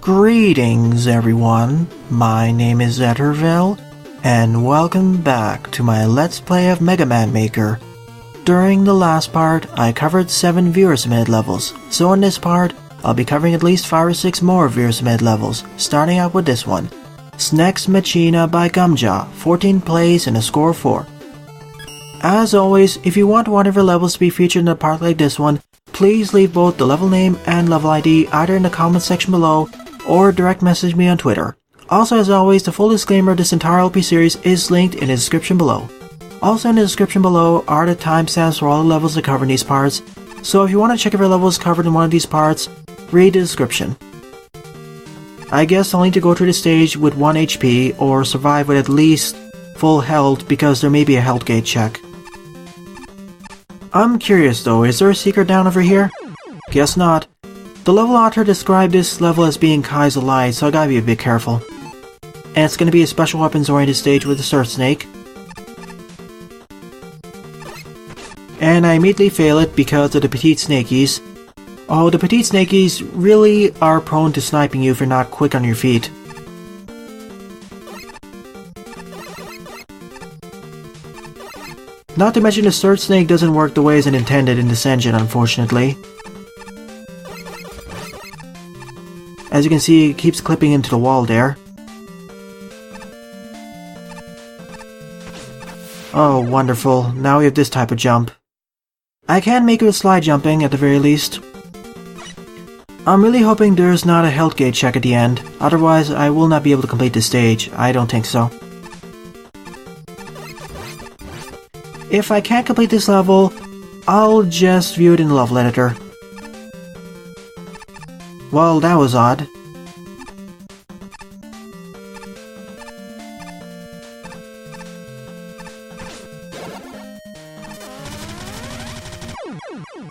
Greetings everyone, my name is Etterville, and welcome back to my Let's Play of Mega Man Maker. During the last part, I covered 7 viewer submitted levels, so in this part, I'll be covering at least 5 or 6 more viewer submitted levels, starting out with this one. Sneks Machina by Gumjaw, 14 plays and a score of 4. As always, if you want one of your levels to be featured in a part like this one, please leave both the level name and level ID either in the comment section below, or direct message me on Twitter. Also, as always, the full disclaimer of this entire LP series is linked in the description below. Also in the description below are the timestamps for all the levels I cover in these parts, so if you want to check if your level is covered in one of these parts, read the description. I guess I'll need to go through the stage with 1 HP or survive with at least full health because there may be a health gate check. I'm curious though, is there a secret down over here? Guess not. The level author described this level as being Kai's Light, so I gotta be a bit careful. And it's gonna be a special weapons oriented stage with the Surf Snake. And I immediately fail it because of the petite snakies. Oh, the petite snakies really are prone to sniping you if you're not quick on your feet. Not to mention the Surf Snake doesn't work the way it's intended in this engine, unfortunately. As you can see, it keeps clipping into the wall there. Oh, wonderful. Now we have this type of jump. I can make it with slide jumping, at the very least. I'm really hoping there's not a health gate check at the end, otherwise I will not be able to complete this stage. I don't think so. If I can't complete this level, I'll just view it in the level editor. Well, that was odd.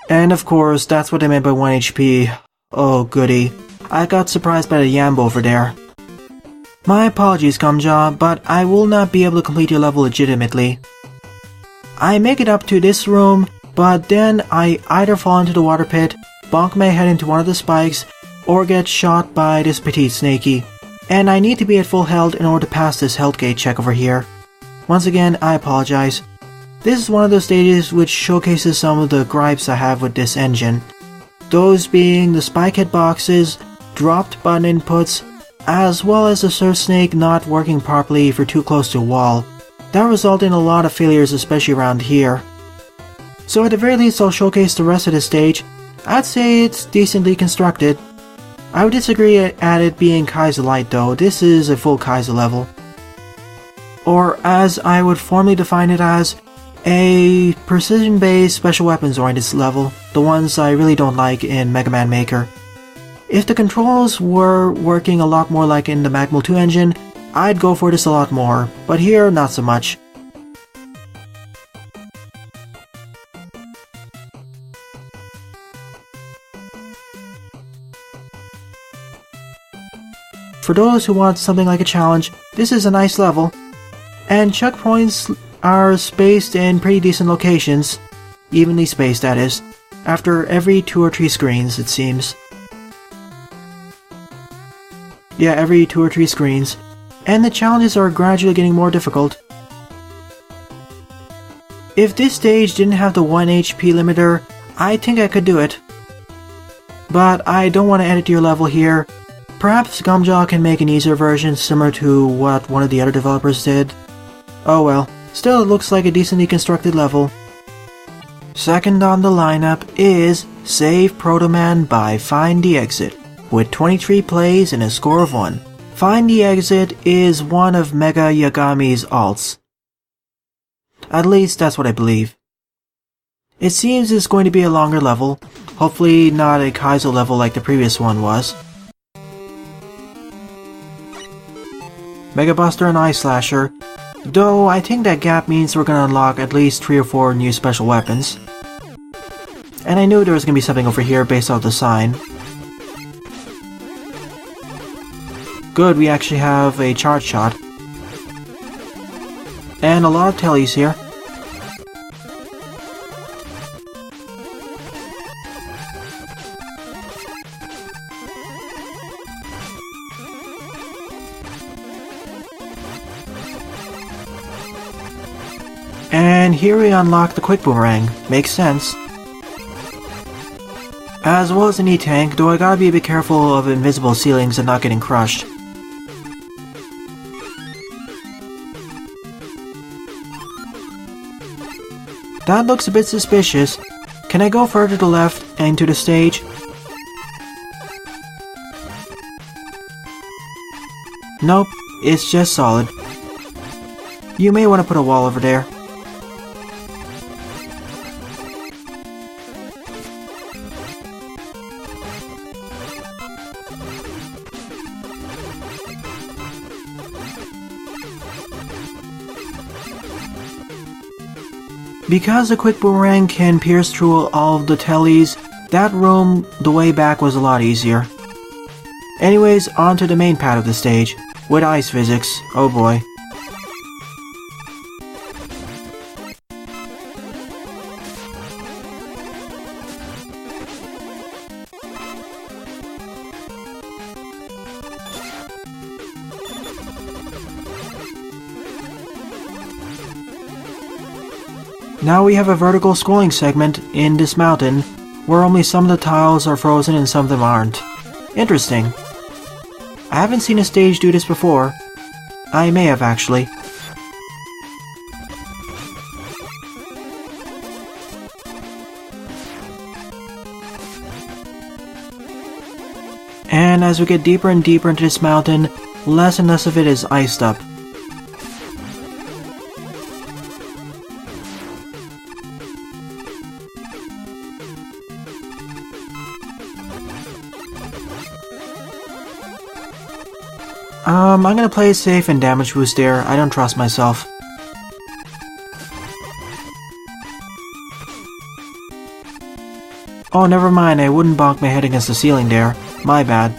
And of course, that's what I meant by 1 HP. Oh goody. I got surprised by the Yambo over there. My apologies, Gumjaw, but I will not be able to complete your level legitimately. I make it up to this room, but then I either fall into the water pit, bonk my head into one of the spikes, or get shot by this petite snaky. And I need to be at full health in order to pass this health gate check over here. Once again, I apologize. This is one of those stages which showcases some of the gripes I have with this engine. Those being the spike hitboxes, dropped button inputs, as well as the Surf Snake not working properly if you're too close to a wall. That resulted in a lot of failures, especially around here. So at the very least, I'll showcase the rest of the stage. I'd say it's decently constructed. I would disagree at it being Kai's Light though. This is a full Kai's level. Or as I would formally define it as, a precision-based special weapons oriented level, the ones I really don't like in Mega Man Maker. If the controls were working a lot more like in the Magmal 2 engine, I'd go for this a lot more, but here not so much. For those who want something like a challenge, this is a nice level, and checkpoints are spaced in pretty decent locations, evenly spaced that is, after every 2 or 3 screens it seems. Yeah, every 2 or 3 screens, and the challenges are gradually getting more difficult. If this stage didn't have the 1 HP limiter, I think I could do it. But I don't want to edit your level here. Perhaps Gumjaw can make an easier version similar to what one of the other developers did. Oh well. Still, it looks like a decently constructed level. Second on the lineup is Save Proto Man by Find the Exit, with 23 plays and a score of 1. Find the Exit is one of Mega Yagami's alts. At least that's what I believe. It seems it's going to be a longer level, hopefully not a Kaizo level like the previous one was. Mega Buster and Eye Slasher. Though I think that gap means we're gonna unlock at least 3 or 4 new special weapons. And I knew there was gonna be something over here based off the sign. Good, we actually have a charge shot. And a lot of tellies here. And here we unlock the quick boomerang. Makes sense. As well as an E-tank, though I gotta be a bit careful of invisible ceilings and not getting crushed. That looks a bit suspicious. Can I go further to the left and to the stage? Nope, it's just solid. You may want to put a wall over there. Because the quick boomerang can pierce through all of the tellies, that room, the way back was a lot easier. Anyways, on to the main part of the stage, with ice physics. Oh boy. Now we have a vertical scrolling segment in this mountain, where only some of the tiles are frozen and some of them aren't. Interesting. I haven't seen a stage do this before. I may have actually. And as we get deeper and deeper into this mountain, less and less of it is iced up. I'm gonna play it safe and damage boost there. I don't trust myself. Oh, never mind, I wouldn't bonk my head against the ceiling there. My bad.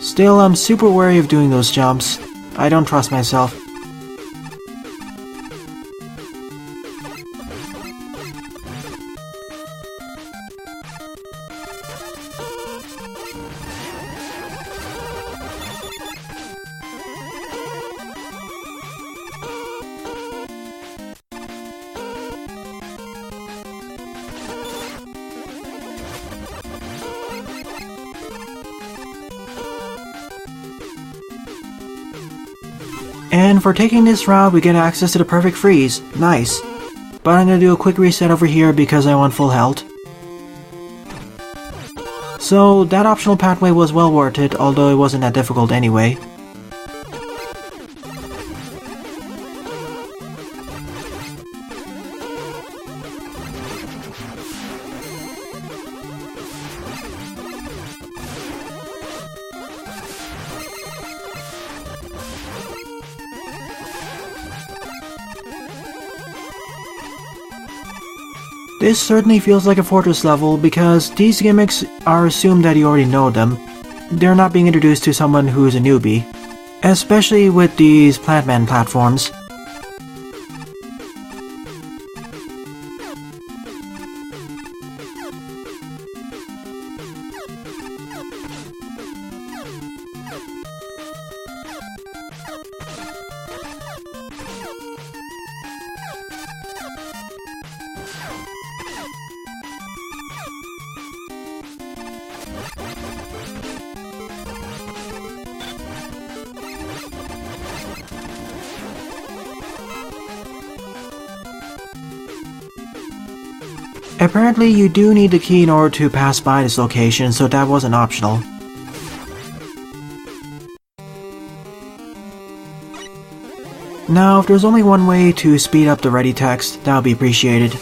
Still, I'm super wary of doing those jumps. I don't trust myself. And for taking this route, we get access to the perfect freeze. Nice. But I'm gonna do a quick reset over here because I want full health. So that optional pathway was well worth it, although it wasn't that difficult anyway. This certainly feels like a fortress level because these gimmicks are assumed that you already know them. They're not being introduced to someone who's a newbie. Especially with these Plantman platforms. Apparently you do need the key in order to pass by this location, so that wasn't optional. Now, if there's only one way to speed up the ready text, that would be appreciated.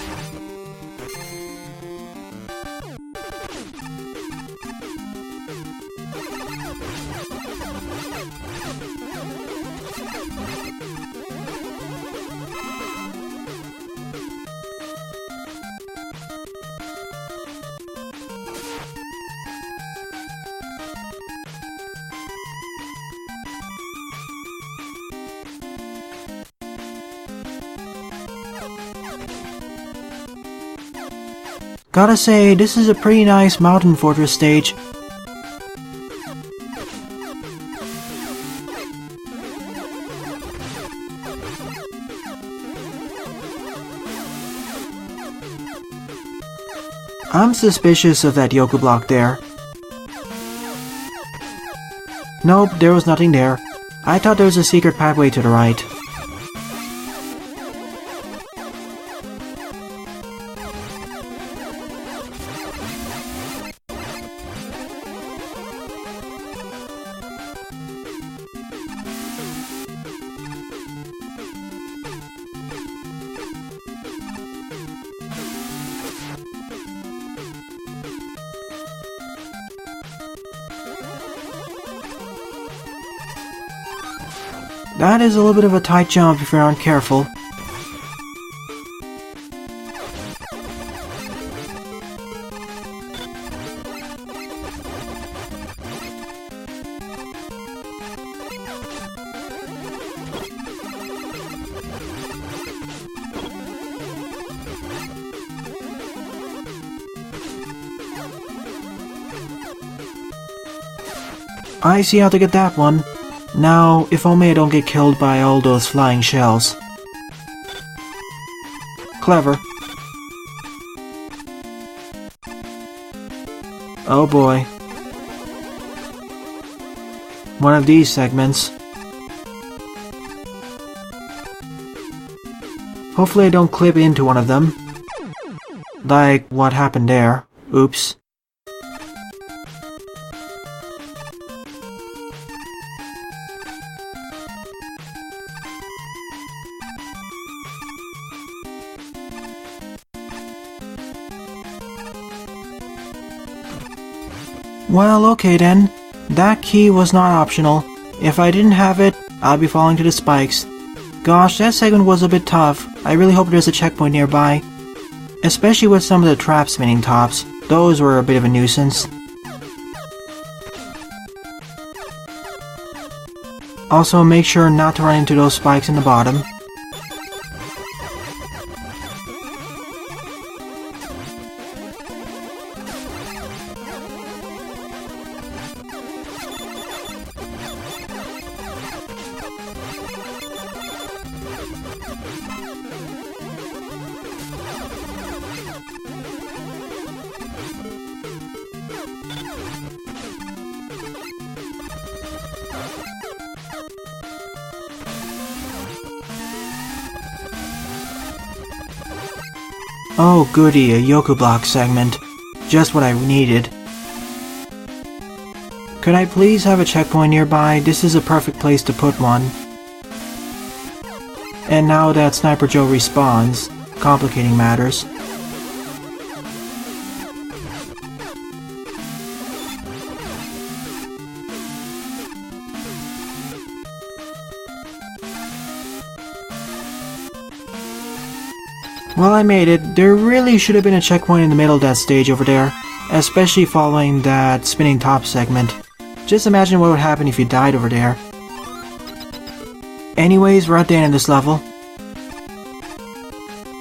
Gotta say, this is a pretty nice mountain fortress stage. I'm suspicious of that Yoku block there. Nope, there was nothing there. I thought there was a secret pathway to the right. That is a little bit of a tight jump if you aren't careful. I see how to get that one. Now, if only I don't get killed by all those flying shells. Clever. Oh boy. One of these segments. Hopefully I don't clip into one of them. Like what happened there. Oops. Well, okay then. That key was not optional. If I didn't have it, I'd be falling to the spikes. Gosh, that segment was a bit tough. I really hope there's a checkpoint nearby. Especially with some of the trap spinning tops. Those were a bit of a nuisance. Also, make sure not to run into those spikes in the bottom. Oh goody, a Yoku block segment. Just what I needed. Could I please have a checkpoint nearby? This is a perfect place to put one. And now that Sniper Joe respawns, complicating matters. Well, I made it. There really should have been a checkpoint in the middle of that stage over there, especially following that spinning top segment. Just imagine what would happen if you died over there. Anyways, we're at the end of this level.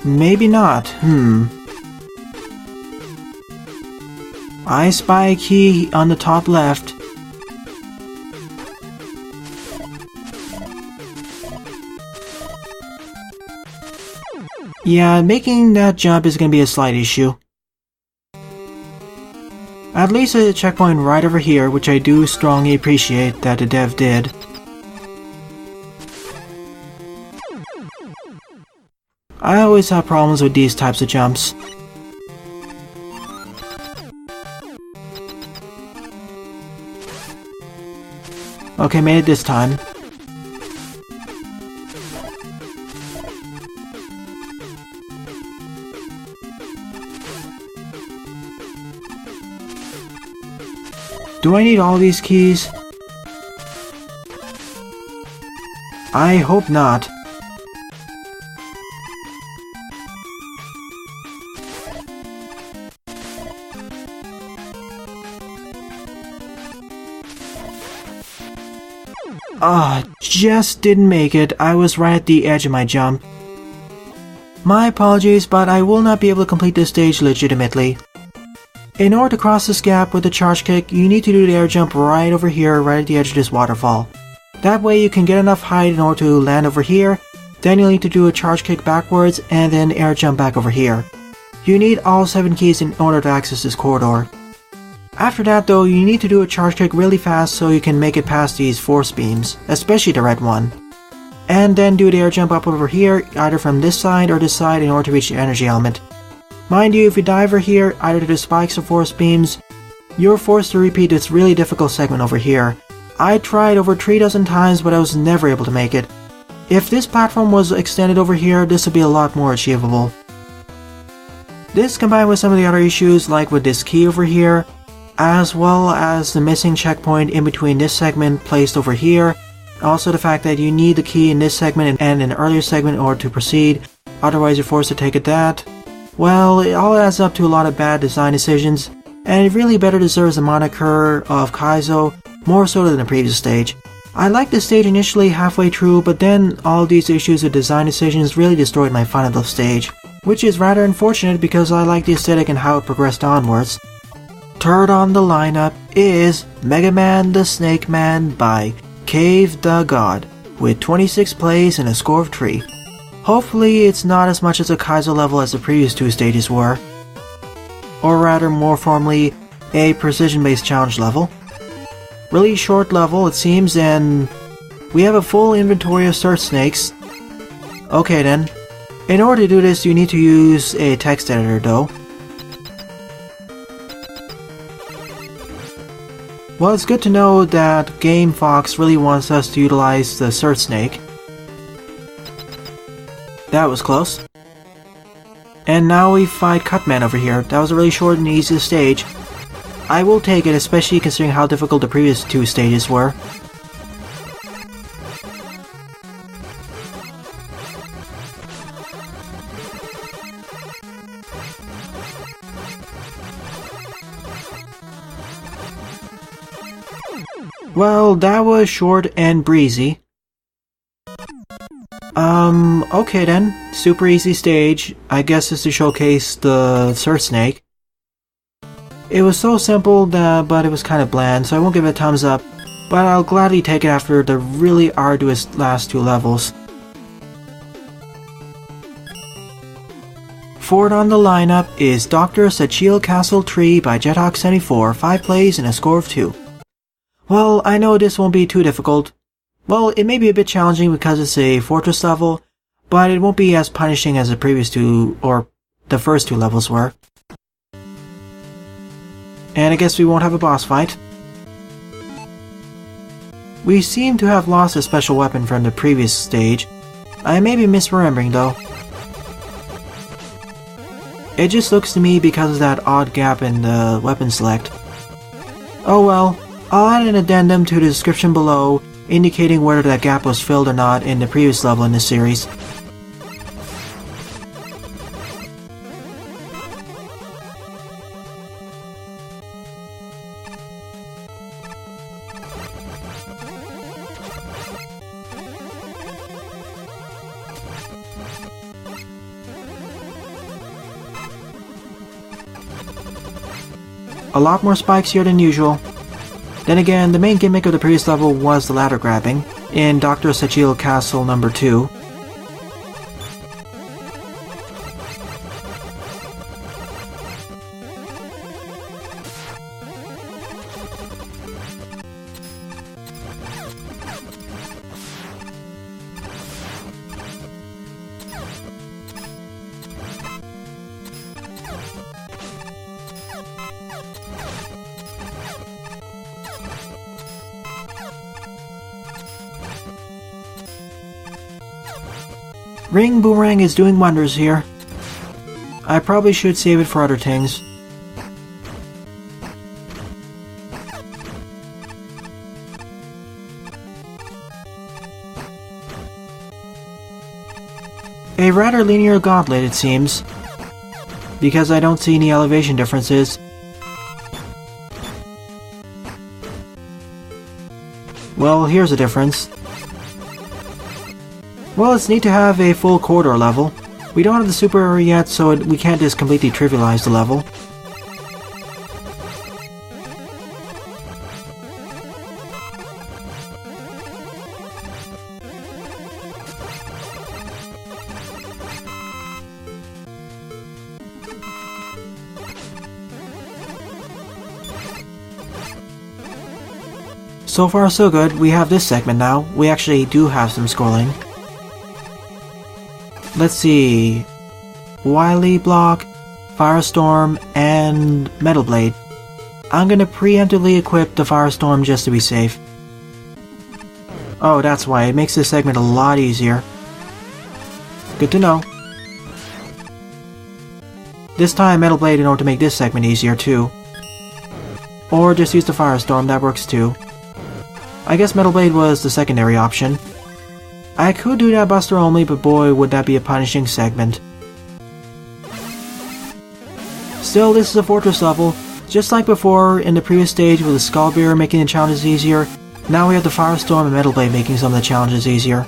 Maybe not. I spy a key on the top left. Yeah, making that jump is going to be a slight issue. At least a checkpoint right over here, which I do strongly appreciate that the dev did. I always have problems with these types of jumps. Okay, made it this time. Do I need all these keys? I hope not. Just didn't make it. I was right at the edge of my jump. My apologies, but I will not be able to complete this stage legitimately. In order to cross this gap with the charge kick, you need to do the air jump right over here, right at the edge of this waterfall. That way you can get enough height in order to land over here, then you'll need to do a charge kick backwards and then air jump back over here. You need all 7 keys in order to access this corridor. After that though, you need to do a charge kick really fast so you can make it past these force beams, especially the red one. And then do the air jump up over here, either from this side or this side in order to reach the energy element. Mind you, if you die over here, either to the spikes or force beams, you're forced to repeat this really difficult segment over here. I tried over 3 dozen times, but I was never able to make it. If this platform was extended over here, this would be a lot more achievable. This combined with some of the other issues, like with this key over here, as well as the missing checkpoint in between this segment placed over here, also the fact that you need the key in this segment and an earlier segment in order to proceed, otherwise you're forced to take it that. Well, it all adds up to a lot of bad design decisions, and it really better deserves the moniker of Kaizo, more so than the previous stage. I liked the stage initially halfway through, but then all these issues with design decisions really destroyed my fun of the stage, which is rather unfortunate because I like the aesthetic and how it progressed onwards. Third on the lineup is Mega Man the Snakeman by Cave the God, with 26 plays and a score of 3. Hopefully it's not as much as a Kaizo level as the previous 2 stages were. Or rather, more formally, a precision-based challenge level. Really short level it seems, and we have a full inventory of search snakes. Okay then. In order to do this you need to use a text editor though. Well, it's good to know that Gamefuchs really wants us to utilize the search snake. That was close. And now we fight Cutman over here. That was a really short and easy stage. I will take it, especially considering how difficult the previous 2 stages were. Well, that was short and breezy. Okay then. Super easy stage. I guess it's to showcase the search snake. It was so simple, but it was kind of bland, so I won't give it a thumbs up, but I'll gladly take it after the really arduous last 2 levels. Fourth on the lineup is Dr. Sachiel Castle 3 by Jethawk74, 5 plays and a score of 2. Well, I know this won't be too difficult. Well, it may be a bit challenging because it's a fortress level, but it won't be as punishing as the previous 2, or the first 2 levels were. And I guess we won't have a boss fight. We seem to have lost a special weapon from the previous stage. I may be misremembering though. It just looks to me because of that odd gap in the weapon select. Oh well, I'll add an addendum to the description below indicating whether that gap was filled or not in the previous level in this series. A lot more spikes here than usual. Then again, the main gimmick of the previous level was the ladder grabbing, in Dr. Sachiel Castle number 2. Ring Boomerang is doing wonders here. I probably should save it for other things. A rather linear gauntlet it seems, because I don't see any elevation differences. Well, here's a difference. Well, it's neat to have a full corridor level. We don't have the super area yet, so we can't just completely trivialize the level. So far so good, we have this segment now. We actually do have some scrolling. Let's see... Wily Block, Firestorm, and Metal Blade. I'm gonna preemptively equip the Firestorm just to be safe. Oh, that's why. It makes this segment a lot easier. Good to know. This time, Metal Blade in order to make this segment easier too. Or just use the Firestorm, that works too. I guess Metal Blade was the secondary option. I could do that Buster only, but boy would that be a punishing segment. Still, this is a fortress level. Just like before in the previous stage with the Skullbearer making the challenges easier, now we have the Firestorm and Metal Blade making some of the challenges easier.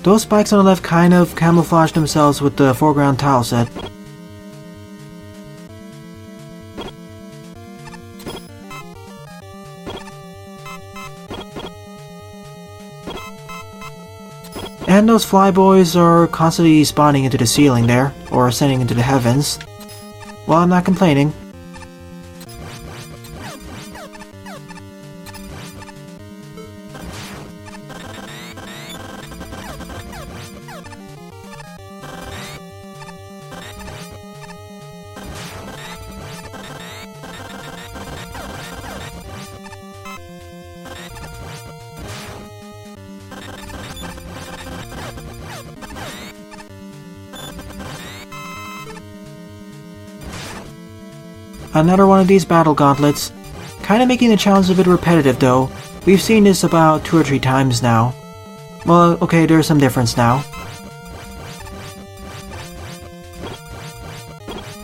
Those spikes on the left kind of camouflage themselves with the foreground tile set. And those flyboys are constantly spawning into the ceiling there, or ascending into the heavens. Well, I'm not complaining. Another one of these battle gauntlets. Kinda making the challenge a bit repetitive though. We've seen this about 2 or 3 times now. Well, okay, there's some difference now.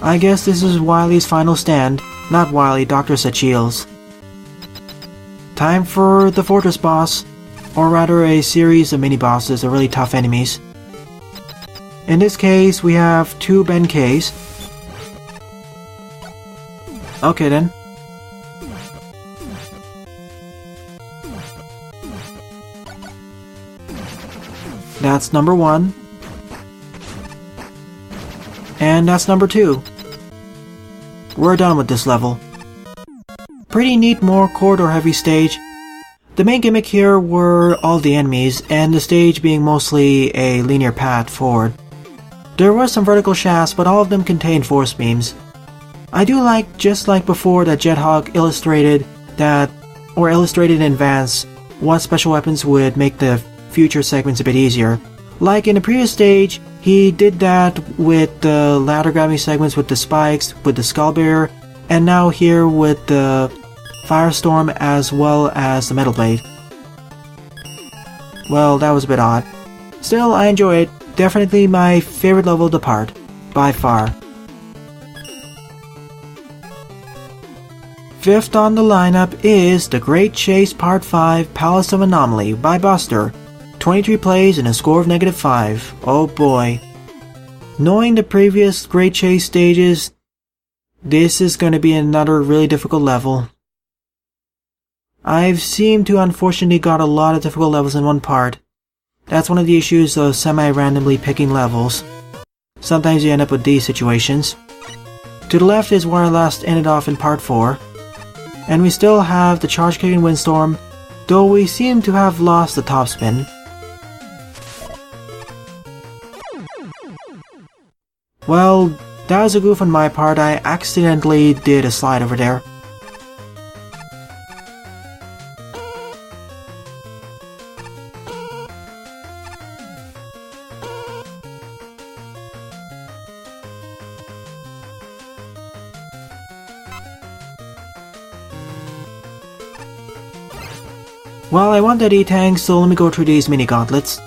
I guess this is Wily's final stand. Not Wily, Dr. Sachiel's. Time for the fortress boss. Or rather a series of mini-bosses, or really tough enemies. In this case, we have 2 Benkeis. Okay then. That's number 1. And that's number 2. We're done with this level. Pretty neat, more corridor heavy stage. The main gimmick here were all the enemies, and the stage being mostly a linear path forward. There were some vertical shafts, but all of them contained force beams. I do like, just like before, that Jethog illustrated that, or illustrated in advance, what special weapons would make the future segments a bit easier. Like in the previous stage, he did that with the ladder grabbing segments with the spikes, with the Skullbearer, and now here with the Firestorm as well as the Metal Blade. Well, that was a bit odd. Still, I enjoy it. Definitely my favorite level of the part, by far. Fifth on the lineup is The Great Chase Part 5 Palace of Anomaly by Buster. 23 plays and a score of -5. Oh boy. Knowing the previous Great Chase stages, this is going to be another really difficult level. I've seemed to unfortunately got a lot of difficult levels in one part. That's one of the issues of semi-randomly picking levels. Sometimes you end up with these situations. To the left is where I last ended off in Part 4. And we still have the charge kicking Windstorm, though we seem to have lost the top spin. Well, that was a goof on my part. I accidentally did a slide over there. Well, I want that E-Tank, so let me go through these mini gauntlets.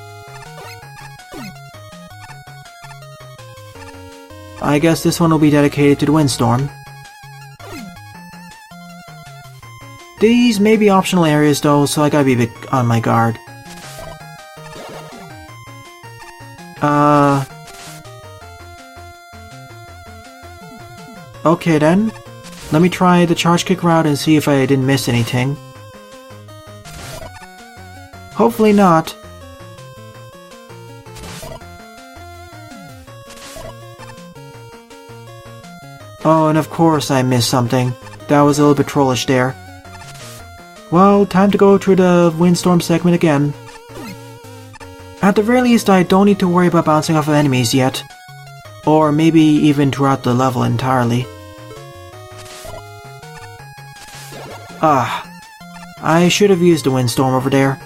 I guess this one will be dedicated to the Windstorm. These may be optional areas though, so I gotta be a bit on my guard. Okay then. Let me try the charge kick route and see if I didn't miss anything. Hopefully not. Oh, and of course I missed something. That was a little bit trollish there. Well, time to go through the windstorm segment again. At the very least, I don't need to worry about bouncing off of enemies yet. Or maybe even throughout the level entirely. Ah, I should have used the windstorm over there.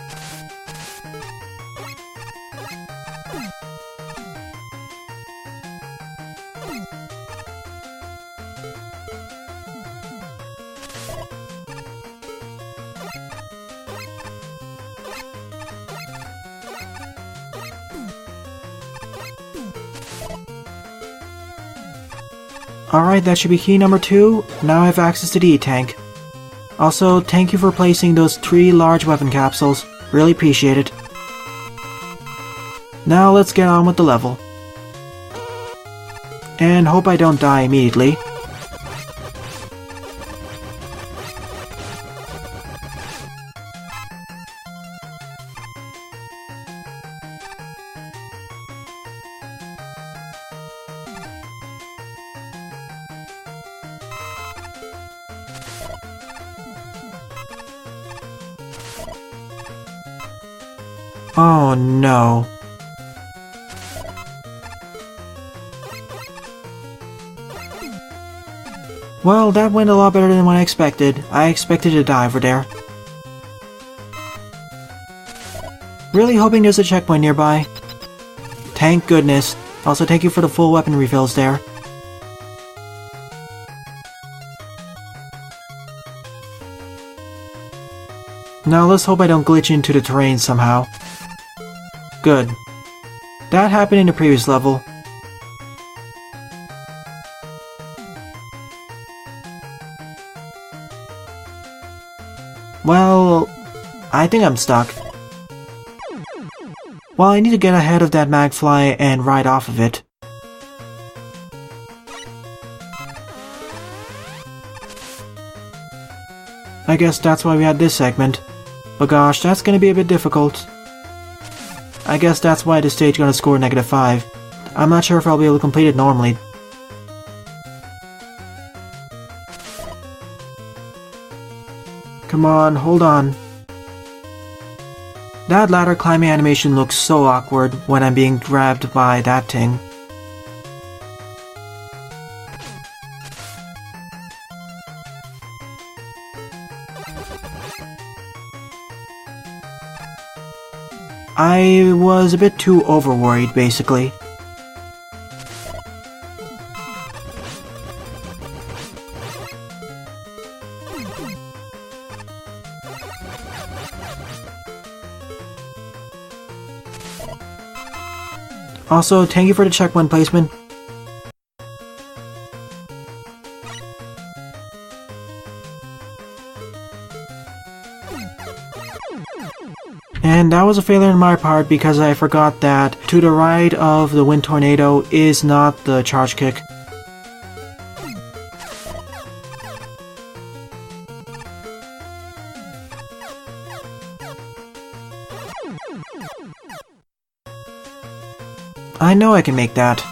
Alright, that should be key number 2. Now I have access to the E-Tank. Also, thank you for placing those 3 large weapon capsules. Really appreciate it. Now let's get on with the level. And hope I don't die immediately. Oh no. Well, that went a lot better than what I expected. I expected to die over there. Really hoping there's a checkpoint nearby. Thank goodness. Also, thank you for the full weapon refills there. Now let's hope I don't glitch into the terrain somehow. Good. That happened in the previous level. Well, I think I'm stuck. Well, I need to get ahead of that magfly and ride off of it. I guess that's why we had this segment. But gosh, that's gonna be a bit difficult. I guess that's why this stage gonna score -5. I'm not sure if I'll be able to complete it normally. Come on, hold on. That ladder climbing animation looks so awkward when I'm being grabbed by that thing. I was a bit too over-worried, basically. Also, thank you for the checkpoint placement. And that was a failure on my part because I forgot that to the right of the wind tornado is not the charge kick. I know I can make that.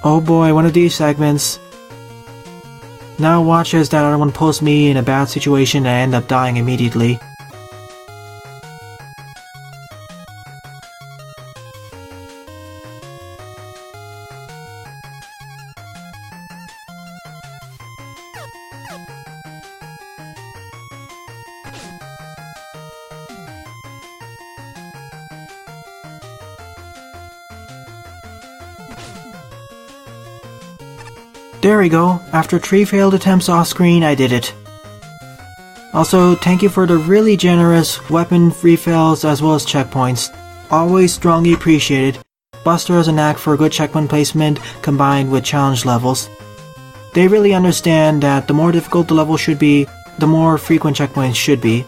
Oh boy, one of these segments. Now watch as that other one pulls me in a bad situation and I end up dying immediately. There we go. After 3 failed attempts off screen, I did it. Also, thank you for the really generous weapon refills as well as checkpoints. Always strongly appreciated. Buster has a knack for good checkpoint placement combined with challenge levels. They really understand that the more difficult the level should be, the more frequent checkpoints should be.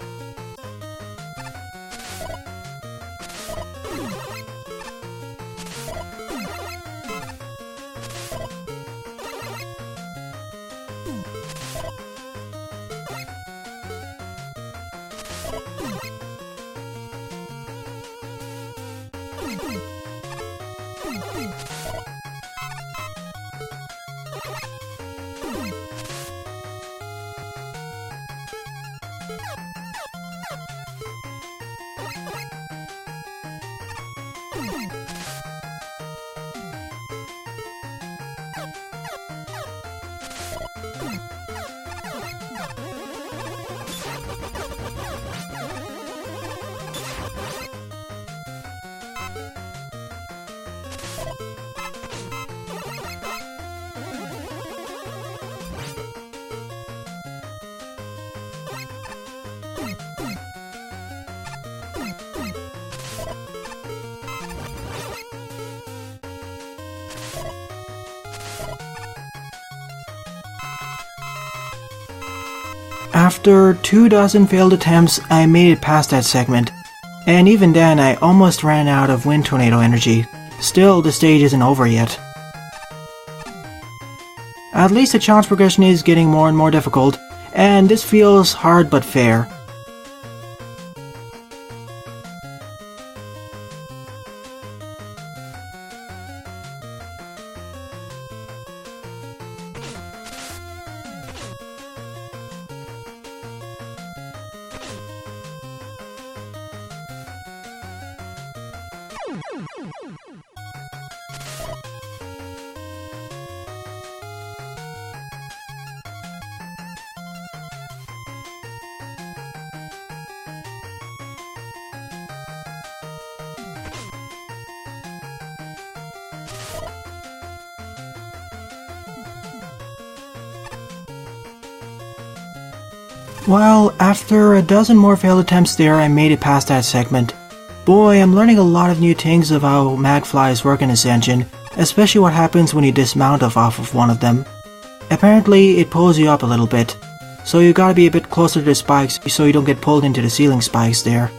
After 24 failed attempts, I made it past that segment, and even then I almost ran out of Wind Tornado energy. Still, the stage isn't over yet. At least the challenge progression is getting more and more difficult, and this feels hard but fair. Well, after a dozen more failed attempts there, I made it past that segment. Boy, I'm learning a lot of new things of how magflies work in this engine, especially what happens when you dismount off of one of them. Apparently, it pulls you up a little bit, so you gotta be a bit closer to the spikes so you don't get pulled into the ceiling spikes there.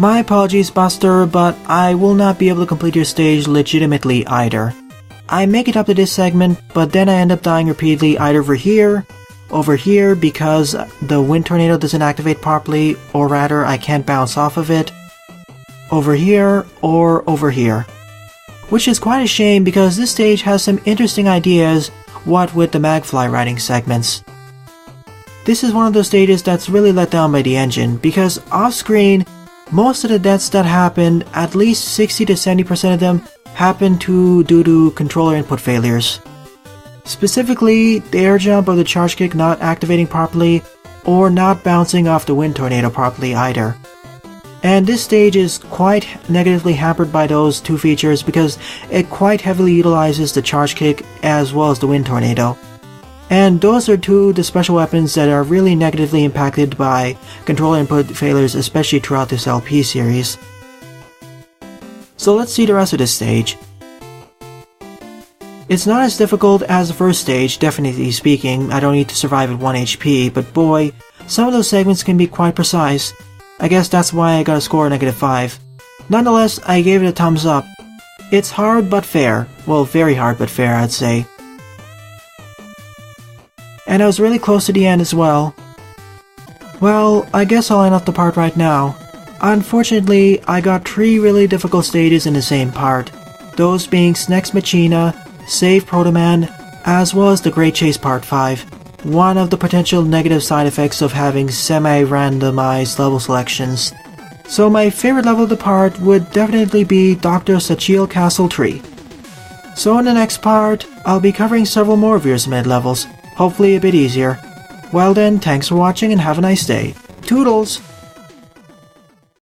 My apologies, Buster, but I will not be able to complete your stage legitimately either. I make it up to this segment, but then I end up dying repeatedly either over here because the Wind Tornado doesn't activate properly, or rather I can't bounce off of it, over here, or over here. Which is quite a shame because this stage has some interesting ideas, what with the Magfly riding segments. This is one of those stages that's really let down by the engine, because off-screen, most of the deaths that happen, at least 60 to 70% of them, happen due to controller input failures. Specifically, the air jump or the charge kick not activating properly, or not bouncing off the Wind Tornado properly either. And this stage is quite negatively hampered by those two features because it quite heavily utilizes the charge kick as well as the Wind Tornado. And those are two of the special weapons that are really negatively impacted by controller input failures, especially throughout this LP series. So let's see the rest of this stage. It's not as difficult as the first stage, definitely speaking. I don't need to survive at 1 HP, but boy, some of those segments can be quite precise. I guess that's why I got a score of -5. Nonetheless, I gave it a thumbs up. It's hard but fair. Well, very hard but fair, I'd say. And I was really close to the end as well. Well, I guess I'll end off the part right now. Unfortunately, I got 3 really difficult stages in the same part. Those being Sneks Machina, Save Proto Man, as well as the Great Chase Part 5. One of the potential negative side effects of having semi-randomized level selections. So my favorite level to part would definitely be Dr. Sachiel Castle 3. So in the next part, I'll be covering several more of your mid levels, hopefully a bit easier. Well then, thanks for watching and have a nice day. Toodles!